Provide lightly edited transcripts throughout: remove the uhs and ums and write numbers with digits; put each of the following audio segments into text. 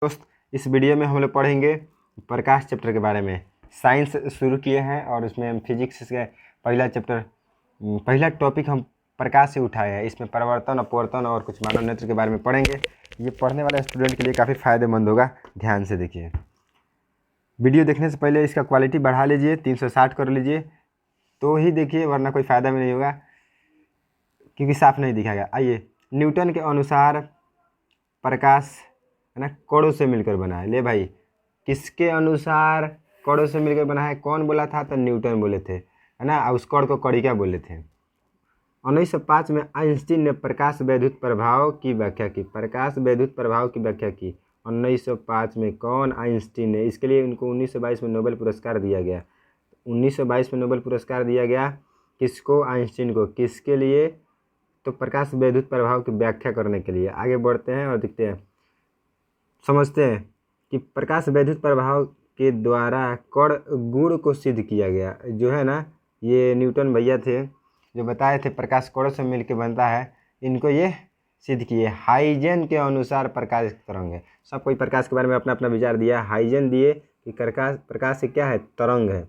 दोस्त, इस वीडियो में हम लोग पढ़ेंगे प्रकाश चैप्टर के बारे में। साइंस शुरू किए हैं और उसमें हम फिजिक्स के पहला टॉपिक हम प्रकाश से उठाए हैं। इसमें परावर्तन, अपवर्तन और कुछ मानव नेत्र के बारे में पढ़ेंगे। ये पढ़ने वाले स्टूडेंट के लिए काफ़ी फ़ायदेमंद होगा। ध्यान से देखिए। वीडियो देखने से पहले इसका क्वालिटी बढ़ा लीजिए, 360 कर लीजिए तो ही देखिए, वरना कोई फ़ायदा भी नहीं होगा क्योंकि साफ नहीं दिखाएगा। आइए, न्यूटन के अनुसार प्रकाश है ना कणों से मिलकर बना है। ले भाई, किसके अनुसार कणों से मिलकर बना है? कौन बोला था? तो न्यूटन बोले थे, है ना। उस कण को कणिका बोले थे। 1905 में आइंस्टीन ने प्रकाश वैद्युत प्रभाव की व्याख्या की। प्रकाश वैद्युत प्रभाव की व्याख्या की 1905 में। कौन? आइंस्टीन ने। इसके लिए उनको 1922 में नोबेल पुरस्कार दिया गया। 1922 में नोबेल पुरस्कार दिया गया किसको? आइंस्टीन को। किसके लिए? तो प्रकाश वैद्युत प्रभाव की व्याख्या करने के लिए। आगे बढ़ते हैं और देखते हैं, समझते हैं कि प्रकाश वैद्युत प्रभाव के द्वारा कण गुण को सिद्ध किया गया। जो है ना, ये न्यूटन भैया थे जो बताए थे प्रकाश कणों से मिलकर बनता है। इनको ये सिद्ध किए। हाइजेन के अनुसार प्रकाश एक तरंग है। सब कोई प्रकाश के बारे में अपना अपना विचार दिया। हाइजेन दिए कि प्रकाश एक क्या है? तरंग है।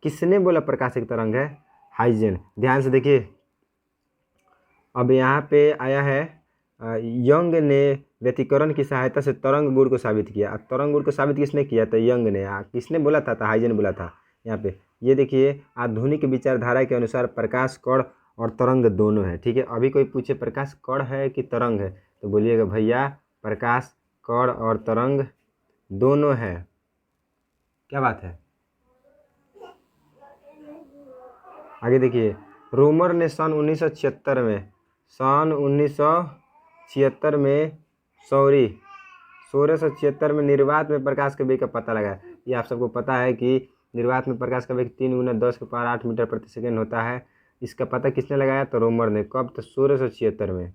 किसने बोला प्रकाश एक तरंग है? हाइजेन। ध्यान से देखिए, अब यहाँ पे आया है यंग ने व्यतिकरण की सहायता से तरंग गुण को साबित किया। तरंग गुण को साबित किसने किया? तो यंग ने। किसने बोला था? तो हाइजेन बोला था। यहाँ पे ये देखिए, आधुनिक विचारधारा के अनुसार प्रकाश कण और तरंग दोनों है। ठीक है, अभी कोई पूछे प्रकाश कण है कि तरंग है तो बोलिएगा भैया प्रकाश कण और तरंग दोनों है। क्या बात है? आगे देखिए, रोमर ने सन 1976 में 1676 में निर्वात में प्रकाश के वेग का पता लगाया। ये आप सबको पता है कि निर्वात में प्रकाश का वेग 3 × 10⁸ मीटर प्रति सेकेंड होता है। इसका पता किसने लगाया? तो रोमर ने। कब? तो 1676 में।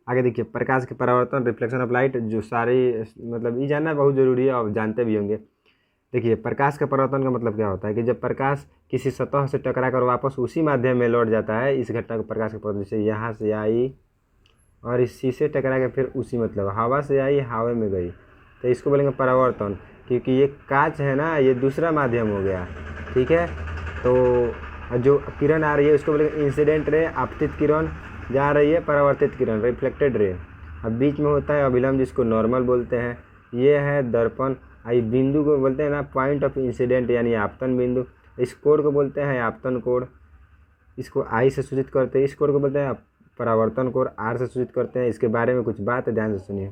आगे देखिए, प्रकाश के परावर्तन, रिफ्लेक्शन ऑफ लाइट, जो सारी मतलब ये जानना बहुत ज़रूरी है, आप जानते भी होंगे। देखिए, प्रकाश का परावर्तन का मतलब क्या होता है कि जब प्रकाश किसी सतह से टकरा कर वापस उसी माध्यम में लौट जाता है, इस घटना को प्रकाश का परावर्तन। जैसे यहाँ से आई और इसी से टकरा के फिर उसी, मतलब हवा से आई हवा में गई, तो इसको बोलेंगे परावर्तन। क्योंकि ये कांच है ना, ये दूसरा माध्यम हो गया। ठीक है, तो जो किरण आ रही है उसको बोलेंगे इंसिडेंट रे। आपतित किरण जा रही है, परावर्तित किरण रिफ्लेक्टेड रे। अब बीच में होता है अभिलंब, जिसको नॉर्मल बोलते हैं। ये है दर्पण। आई बिंदु को बोलते हैं ना पॉइंट ऑफ इंसिडेंट, यानी आपतन बिंदु। इस कोण को बोलते हैं आपतन कोण। इसको आई से सूचित करते हैं। इस कोण को बोलते हैं परावर्तन कोण, आर से सूचित करते हैं। इसके बारे में कुछ बात है, ध्यान से सुनिए।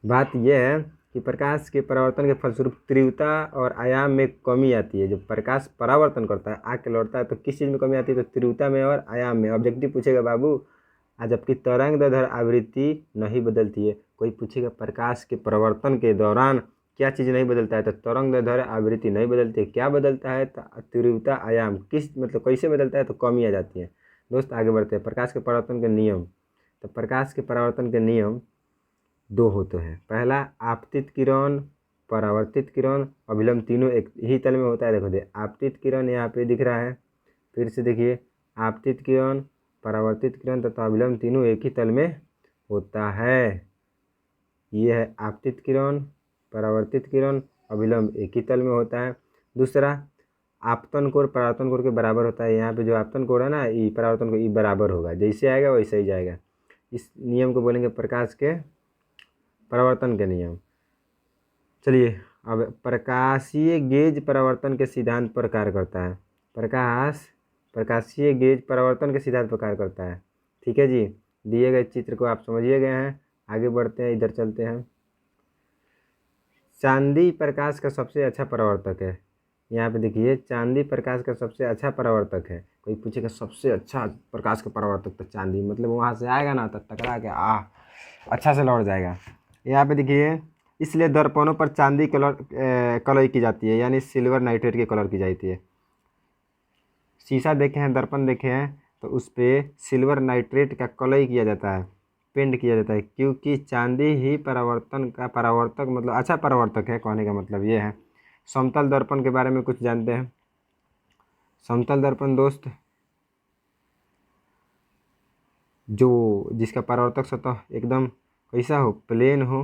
बात यह है कि प्रकाश के परावर्तन के फलस्वरूप तीव्रता और आयाम में कमी आती है। जब प्रकाश परावर्तन करता है, आके लौटता है, तो किस चीज़ में कमी आती है? तो तीव्रता में और आयाम में। ऑब्जेक्टिव पूछेगा बाबू। जबकि तरंगदैर्ध्य आवृत्ति नहीं बदलती है। कोई पूछेगा प्रकाश के परावर्तन के दौरान क्या चीज़ नहीं बदलता है? तो तरंगदैर्ध्य आवृत्ति नहीं बदलती है। क्या बदलता है? तो तीव्रता, आयाम। किस मतलब कैसे बदलता है? तो कमी आ जाती है। दोस्त आगे बढ़ते हैं। प्रकाश के परावर्तन के नियम। तो प्रकाश के परावर्तन के नियम दो होते हैं। पहला, आपतित किरण, परावर्तित किरण, अभिलंब, तीनों एक ही तल में होता है। देखो दे, आपतित किरण यहाँ पे दिख रहा है। फिर से देखिए, आपतित किरण, परावर्तित किरण तथा अभिलंब तीनों एक ही तल में होता है। ये है आपतित किरण, परावर्तित किरण, अभिलंब एक ही तल में होता है। दूसरा, आपतन कोण परावर्तन कोण के बराबर होता है। यहाँ पे जो आपतन कोण है ना, ये परावर्तन कोण ये बराबर होगा। जैसे आएगा वैसे ही जाएगा। इस नियम को बोलेंगे प्रकाश के परावर्तन के नियम। चलिए, अब प्रकाशीय गेज परावर्तन के सिद्धांत पर कार्य करता है। प्रकाशीय गेज परावर्तन के सिद्धांत पर कार्य करता है। ठीक है जी, दिए गए चित्र को आप समझिए गए हैं। आगे बढ़ते हैं, इधर चलते हैं। चांदी प्रकाश का सबसे अच्छा परावर्तक है। यहाँ पे देखिए, चांदी प्रकाश का सबसे अच्छा परावर्तक है। कोई पूछेगा सबसे अच्छा प्रकाश का परावर्तक, तो चांदी। मतलब वहाँ से आएगा ना तो टकरा के अच्छा से लौट जाएगा। यहाँ पे देखिए, इसलिए दर्पणों पर चांदी कलर की जाती है, यानी सिल्वर नाइट्रेट की कलर की जाती है। शीशा देखे हैं, दर्पण देखे हैं, तो उस पर सिल्वर नाइट्रेट का कलर किया जाता है, पेंट किया जाता है। क्योंकि चांदी ही परावर्तन का परावर्तक, मतलब अच्छा परावर्तक है। कहने का मतलब ये है। समतल दर्पण के बारे में कुछ जानते हैं। समतल दर्पण दोस्त, जो जिसका परावर्तक सतह एकदम कैसा हो? प्लेन हो,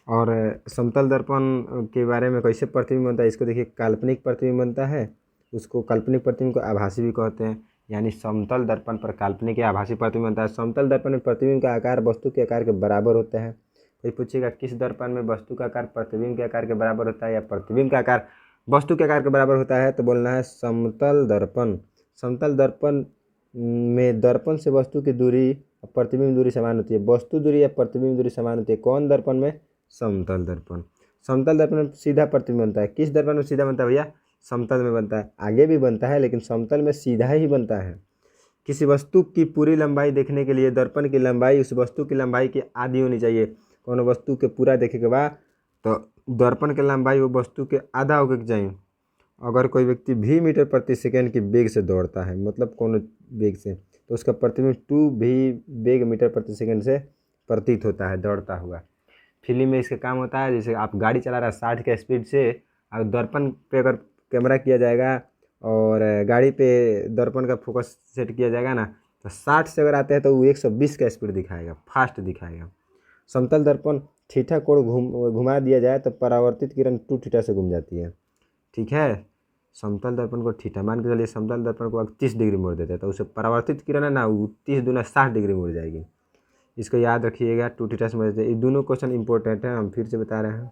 और समतल दर्पण के बारे में कैसे प्रतिबिंब बनता है, इसको देखिए काल्पनिक प्रतिबिंब बनता है, उसको काल्पनिक प्रतिबिंब को आभासी भी कहते हैं। यानी समतल दर्पण पर काल्पनिक या आभासी प्रतिबिंब बनता है। समतल दर्पण में प्रतिबिंब का आकार वस्तु के आकार के बराबर होता है। कोई पूछेगा किस दर्पण में वस्तु का आकार प्रतिबिंब के आकार के बराबर होता है या प्रतिबिंब का आकार वस्तु के आकार के बराबर होता है, तो बोलना है समतल दर्पण। समतल दर्पण में दर्पण से वस्तु की दूरी और प्रतिबिंब दूरी समान होती है। वस्तु दूरी या प्रतिबिंब दूरी समान होती है कौन दर्पण में? समतल दर्पण। समतल दर्पण में सीधा प्रतिबिंब बनता है। किस दर्पण में सीधा बनता है भैया? समतल में बनता है। आगे भी बनता है लेकिन समतल में सीधा ही बनता है। किसी वस्तु की पूरी लंबाई देखने के लिए दर्पण की लंबाई उस वस्तु की लंबाई की आधी होनी चाहिए। कौन वस्तु के पूरा देखे के बाद तो दर्पण की लंबाई वो वस्तु के आधा होकर चाहिए। अगर कोई व्यक्ति भी मीटर प्रति सेकेंड की वेग से दौड़ता है, मतलब कौन वेग से, तो उसका प्रतिबिंब 2 भी वेग मीटर प्रति सेकेंड से प्रतीत होता है दौड़ता हुआ। फिल्म में इसका काम होता है, जैसे आप गाड़ी चला रहा है 60 के स्पीड से, और दर्पण पे अगर कैमरा किया जाएगा और गाड़ी पे दर्पण का फोकस सेट किया जाएगा ना, तो 60 से अगर आते हैं तो वो 120 का स्पीड दिखाएगा, फास्ट दिखाएगा। समतल दर्पण थीटा कोण घुमा दिया जाए तो परावर्तित किरण 2 थीटा से घूम जाती है। ठीक है, समतल दर्पण को थीटा मान के चलिए, समतल दर्पण को 30 डिग्री मोड़ देते हैं तो उसे परावर्तित किरण है ना, वो 30 दूना 60 डिग्री मुड़ जाएगी। इसको याद रखिएगा, 2 थीटा समझ लेते हैं। ये दोनों क्वेश्चन इंपॉर्टेंट हैं, हम फिर से बता रहे हैं।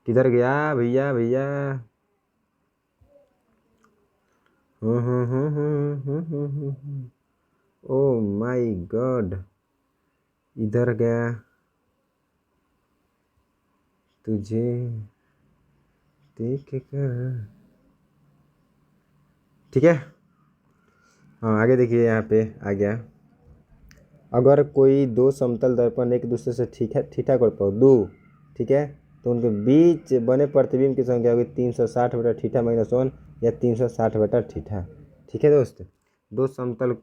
किधर गया भैया भैया? ओ माय गॉड, इधर गया तुझे देख कर। ठीक है, हाँ आगे देखिए, यहाँ पे आ गया। अगर कोई दो समतल दर्पण एक दूसरे से थीटा कोण पर दो, ठीक है, तो उनके बीच बने प्रतिबिंब की संख्या होगी 360 बटा थीटा माइनस 1 या 360 बटा थीटा। ठीक है दोस्त, दो समतल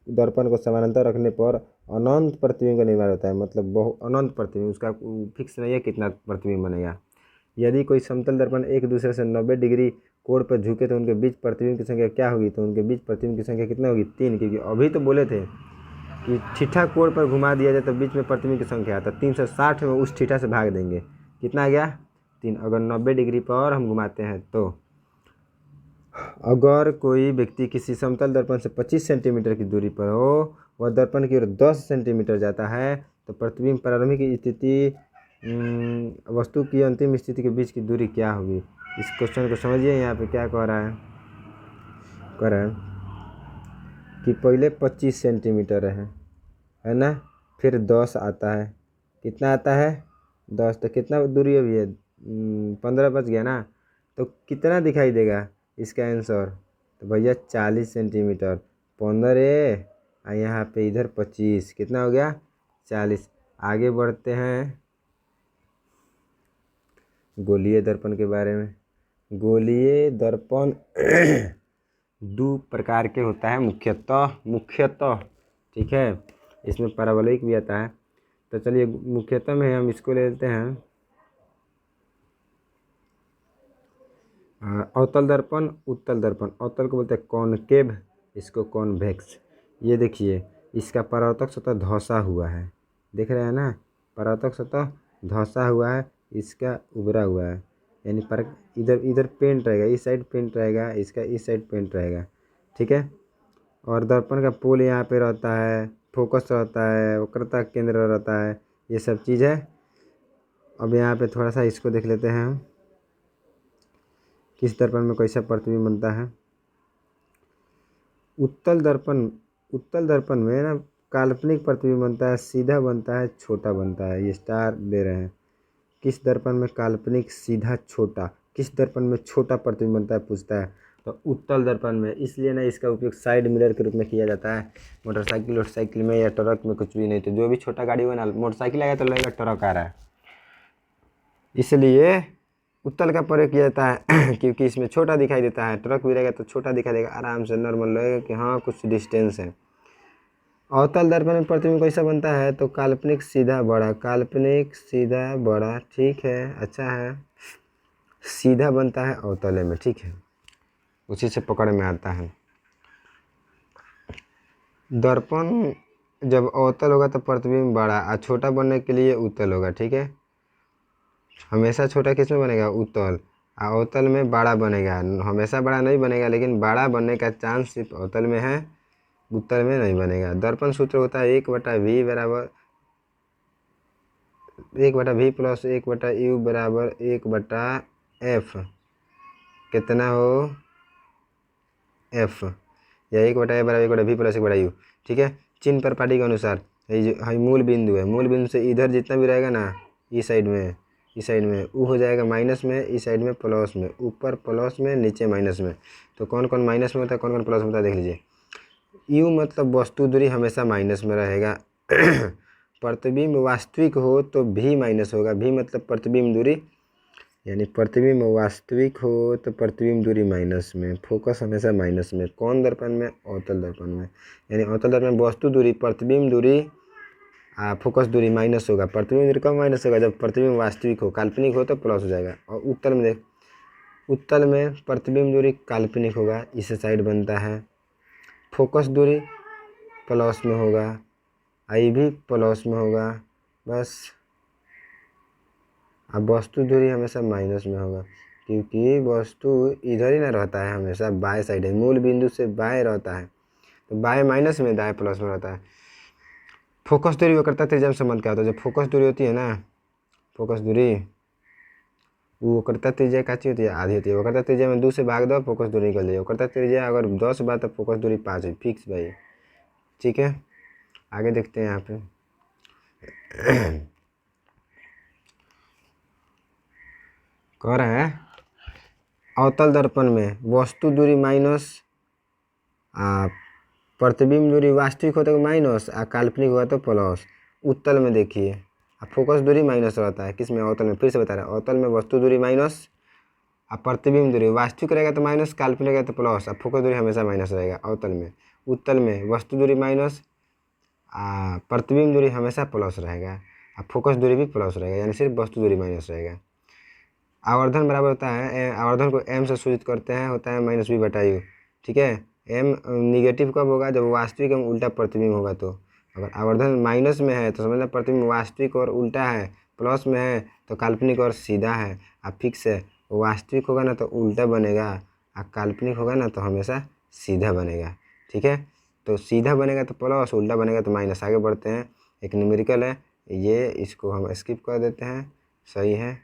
दर्पण को समानांतर रखने पर अनंत प्रतिबिंब का निर्माण होता है, मतलब बहु अनंत प्रतिबिंब, उसका फिक्स नहीं है कितना प्रतिबिंब बनेगा। यदि कोई समतल दर्पण एक दूसरे से 90 डिग्री कोण पर झुके तो उनके बीच प्रतिबिंब की संख्या क्या होगी? तो उनके बीच प्रतिबिंब की संख्या कितना होगी? 3, क्योंकि अभी तो बोले थे कि थीटा कोण पर घुमा दिया जाए तो बीच में प्रतिबिंब की संख्या आता है। 360 में उस थीटा से भाग देंगे, कितना आ गया? 3। अगर 90 डिग्री पर हम घुमाते हैं तो अगर कोई व्यक्ति किसी समतल दर्पण से 25 सेंटीमीटर की दूरी पर हो, वह दर्पण की ओर 10 सेंटीमीटर जाता है, तो प्रतिबिंब प्रारंभिक स्थिति वस्तु की अंतिम स्थिति के बीच की दूरी क्या होगी? इस क्वेश्चन को समझिए। यहाँ पे क्या कह रहा है कि पहले 25 सेंटीमीटर है ना, फिर 10 आता है। कितना आता है? 10। तो कितना दूरी अभी है? 15 बच गया ना, तो कितना दिखाई देगा इसका आंसर? तो भैया 40 सेंटीमीटर। 15 और यहाँ पे इधर 25, कितना हो गया? 40। आगे बढ़ते हैं गोलीय दर्पण के बारे में। गोलीय दर्पण दो प्रकार के होता है मुख्यतः। ठीक है, इसमें पैराबोलिक भी आता है। तो चलिए मुख्यतः में हम इसको ले लेते हैं अवतल दर्पण, उत्तल दर्पण। अवतल को बोलते हैं कॉनकेव, इसको कॉन्वेक्स। ये देखिए, इसका परावर्तक सतह धंसा हुआ है, देख रहे हैं ना, परावर्तक सतह धंसा हुआ है, इसका उभरा हुआ है। यानी पर इधर पेंट रहेगा, इस साइड पेंट रहेगा, इसका इस साइड पेंट रहेगा। ठीक है, और दर्पण का पोल यहाँ पे रहता है, फोकस रहता है, वक्रता केंद्र रहता है, ये सब चीज़ है। अब यहाँ पे थोड़ा सा इसको देख लेते हैं, किस दर्पण में कैसा प्रतिबिंब बनता है। उत्तल दर्पण में ना काल्पनिक प्रतिबिंब बनता है, सीधा बनता है, छोटा बनता है। ये स्टार दे रहे हैं। किस दर्पण में काल्पनिक, सीधा, छोटा, किस दर्पण में छोटा प्रतिबिंब बनता है पूछता है, तो उत्तल दर्पण में। इसलिए ना इसका उपयोग साइड मिरर के रूप में किया जाता है मोटरसाइकिल में या ट्रक में, कुछ भी नहीं। तो जो भी छोटा गाड़ी हो ना, मोटरसाइकिल आएगा तो लगेगा ट्रक आ रहा है, इसलिए उत्तल का प्रयोग किया जाता है क्योंकि इसमें छोटा दिखाई देता है। ट्रक भी रहेगा तो छोटा दिखाई देगा, आराम से नॉर्मल लगेगा कि हाँ कुछ डिस्टेंस है। अवतल दर्पण में प्रतिबिंब कैसा बनता है? तो काल्पनिक सीधा बड़ा, काल्पनिक सीधा बड़ा। ठीक है, अच्छा है, सीधा बनता है अवतल में। ठीक है, उसी से पकड़ में आता है। दर्पण जब अवतल होगा तो प्रतिबिंब बड़ा और छोटा बनने के लिए उत्तल होगा। ठीक है, हमेशा छोटा किस में बनेगा, उत्तल। अवतल में बड़ा बनेगा, हमेशा बड़ा नहीं बनेगा, लेकिन बड़ा बनने का चांस सिर्फ अवतल में है, उत्तल में नहीं बनेगा। दर्पण सूत्र होता है 1/v बराबर 1/v प्लस 1/u बराबर 1/f। कितना हो, f, या 1/f बराबर 1/v प्लस 1/u। ठीक है, चिन्ह पर पाटी के अनुसार ये मूल बिंदु है, मूल बिंदु से इधर जितना भी रहेगा ना, इस साइड में वो हो जाएगा माइनस में, इस साइड में प्लस में, ऊपर प्लस में, नीचे माइनस में। तो कौन कौन माइनस में होता है, कौन कौन प्लस में होता है, देख लीजिए। यू मतलब वस्तु दूरी हमेशा माइनस में रहेगा। प्रतिबिंब वास्तविक हो तो भी माइनस होगा, भी मतलब प्रतिबिंब दूरी, यानी प्रतिबिंब वास्तविक हो तो प्रतिबिंब दूरी माइनस में, फोकस हमेशा माइनस में। कौन दर्पण में, अवतल दर्पण में। यानी अवतल दर्पण में वस्तु दूरी, प्रतिबिंब दूरी, फोकस दूरी माइनस होगा। प्रतिबिंब दूरी कब माइनस होगा, जब प्रतिबिंब वास्तविक हो, काल्पनिक हो तो प्लस हो जाएगा। और उत्तल में देख, उत्तल में प्रतिबिंब दूरी काल्पनिक होगा, इस साइड बनता है, फोकस दूरी प्लस में होगा, आई भी प्लस में होगा, बस। अब वस्तु दूरी हमेशा माइनस में होगा, क्योंकि वस्तु इधर ही ना रहता है, हमेशा बाएं साइड है, मूल बिंदु से बाएं रहता है, तो बाएं माइनस में, दाएं प्लस में रहता है। फोकस दूरी वक्रता त्रिज्या में संबंध क्या होता है, जब फोकस दूरी होती है ना, फोकस दूरी, वो वक्रता त्रिज्या काची होती है, आधी होती है। वक्रता त्रिज्या में 2 से भाग दो, फोकस दूरी निकल जाएगी। वक्रता त्रिज्या अगर 10 बार तो फोकस दूरी 5 है, फिक्स भाई। ठीक है, आगे देखते हैं यहाँ पे। कह रहा है अवतल दर्पण में वस्तु दूरी माइनस, प्रतिबिंब दूरी वास्तविक होता है माइनस, काल्पनिक हुआ तो प्लस। उत्तल में देखिए, फोकस दूरी माइनस रहता है, किस में, अवतल में। फिर से बता रहा है, अवतल में वस्तु दूरी माइनस, प्रतिबिंब दूरी वास्तविक रहेगा तो माइनस, काल्पनिक रहेगा तो प्लस, फोकस दूरी हमेशा माइनस रहेगा अवतल में। उत्तल में वस्तु दूरी माइनस, प्रतिबिंब दूरी हमेशा प्लस रहेगा, फोकस दूरी भी प्लस रहेगा, यानी सिर्फ वस्तु दूरी माइनस रहेगा। आवर्धन बराबर होता है, आवर्धन को m से सूचित करते हैं, होता है -v/u। ठीक है, m निगेटिव कब होगा, जब वास्तविक एवं उल्टा प्रतिबिंब होगा। तो अगर आवर्धन माइनस में है तो समझना प्रतिबिंब वास्तविक और उल्टा है, प्लस में है तो काल्पनिक और सीधा है। अब फिक्स है, वास्तविक होगा ना तो उल्टा बनेगा, और काल्पनिक होगा ना तो हमेशा सीधा बनेगा। ठीक है, तो सीधा बनेगा तो प्लस, उल्टा बनेगा तो माइनस। आगे बढ़ते हैं, एक न्यूमेरिकल है ये, इसको हम स्किप कर देते हैं, सही है।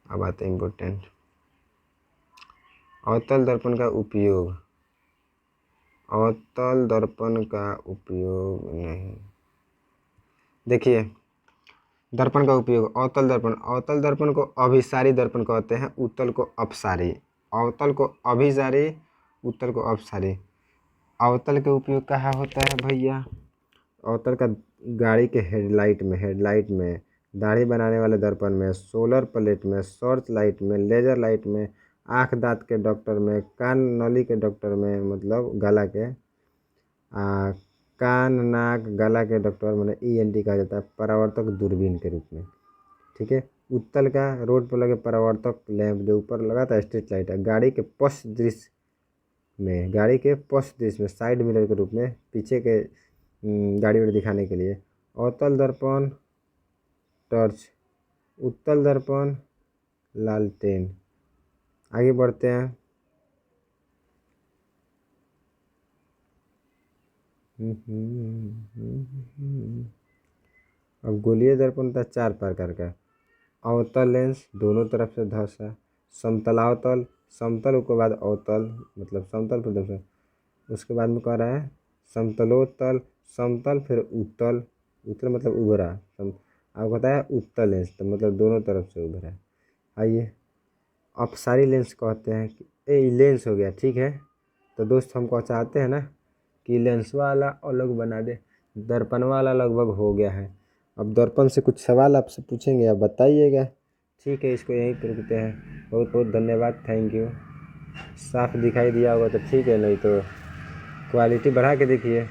अब आते हैं इम्पोर्टेंट, अवतल दर्पण का उपयोग। अवतल दर्पण का उपयोग नहीं, देखिए दर्पण का उपयोग। अवतल दर्पण को अभिसारी दर्पण कहते हैं, उत्तल को अपसारी। अवतल को अभिसारी, उत्तल को अपसारी। अवतल के उपयोग कहाँ होता है भैया, अवतल का गाड़ी के हेडलाइट में, दाढ़ी बनाने वाले दर्पण में, सोलर प्लेट में, सर्च लाइट में, लेजर लाइट में, आँख दांत के डॉक्टर में, कान नली के डॉक्टर में, मतलब गला के, कान नाक गला के डॉक्टर मतलब ENT कहा जाता है, परावर्तक दूरबीन के रूप में। ठीक है, उत्तल का रोड पर लगे परावर्तक लैंप, जो ऊपर लगा था स्ट्रीट लाइट है, गाड़ी के पश्च दृश्य में, साइड मिरर के रूप में, पीछे के गाड़ी वाड़ी दिखाने के लिए। अवतल दर्पण टॉर्च, उत्तल दर्पण लालटेन। आगे बढ़ते हैं, अब गोलीय दर्पण होता है 4 प्रकार का। अवतल लेंस, दोनों तरफ से धंसा, समतलावतल, समतल के बाद अवतल, मतलब समतल पर धंसा। उसके बाद में कह रहा है समतलोत्तल, समतल, फिर उत्तल, उत्तल मतलब उभरा। अब कहता है उत्तल लेंस, तो मतलब दोनों तरफ से उभरा। आइए, अपसारी लेंस कहते हैं कि ये लेंस हो गया। ठीक है, तो दोस्त हमको चाहते हैं ना कि लेंस वाला अलग बना दे, दर्पण वाला लगभग हो गया है। अब दर्पण से कुछ सवाल आपसे पूछेंगे, आप बताइएगा। ठीक है, इसको यहीं पर रुकते हैं। बहुत बहुत धन्यवाद, थैंक यू। साफ दिखाई दिया होगा तो ठीक है, नहीं तो क्वालिटी बढ़ा के देखिए।